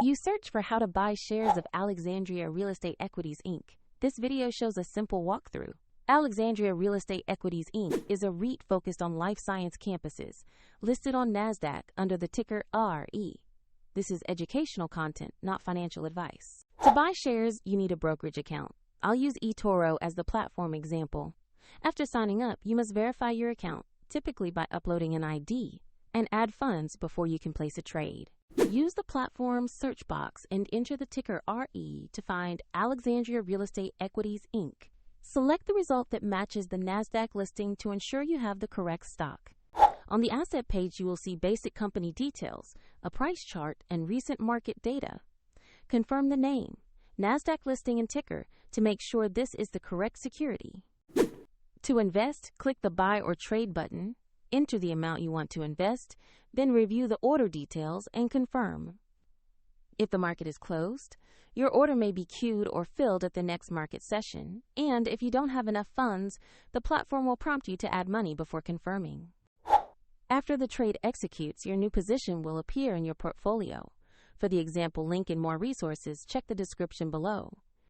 You search for how to buy shares of Alexandria Real Estate Equities, Inc. This video shows a simple walkthrough. Alexandria Real Estate Equities, Inc. is a REIT focused on life science campuses, listed on NASDAQ under the ticker RE. This is educational content, not financial advice. To buy shares, you need a brokerage account. I'll use eToro as the platform example. After signing up, you must verify your account, typically by uploading an ID, and add funds before you can place a trade. Use the platform's search box and enter the ticker RE to find Alexandria Real Estate Equities, Inc. Select the result that matches the NASDAQ listing to ensure you have the correct stock. On the asset page, you will see basic company details, a price chart, and recent market data. Confirm the name, NASDAQ listing, and ticker to make sure this is the correct security. To invest, click the Buy or Trade button, enter the amount you want to invest, then review the order details and confirm. If the market is closed, your order may be queued or filled at the next market session, and if you don't have enough funds, the platform will prompt you to add money before confirming. After the trade executes, your new position will appear in your portfolio. For the example link and more resources, check the description below.